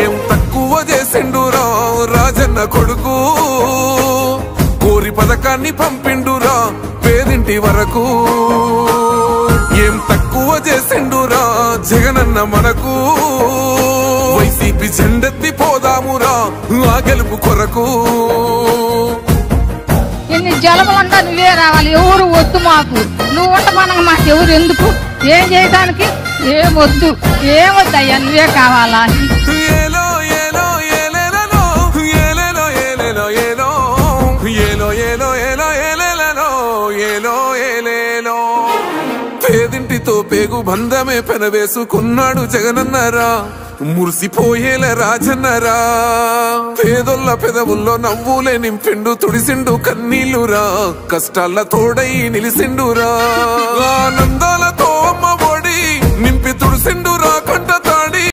ఏం తక్కువ చేసిండురా రాజన్న కొడుకు, కోరి పథకాన్ని పంపిండురా పేదింటి వరకు. ఏం తక్కువ చేసిండురా జగనన్న మనకు, వైసీపీ జెండెత్తి పోదామురా ఆ గెలుపు కొరకు. ఎన్ని జలములంతా నువ్వే రావాలి, ఎవరు వద్దు మాకు, నువ్వు ఉండమనగా మాకు ఎవరు ఎందుకు, ఏం చేయడానికి ఏమొద్దు, ఏమొద్దయ్యా నువ్వే కావాలా. ఏలో ఏలో ఏలేలో ఏలేలో ఏలేలో ఏలో ఏలో ఏలో ఏలో ఏలేలో ఏలో ఏలేలో. పేదింటితో పేగు బంధమే పెనవేసుకున్నాడు జగనన్నరా, మురిసిపోయేల రాజన్నరా. పేదొల్ల పెదవుల్లో నవ్వులే నింపిండు, తుడిసిండు కన్నీళ్లురా, కష్టాల తోడై నిలిసిండురా. ఆనందాలతో అమ్మ ఒడి నింపి తుడిసిండురా.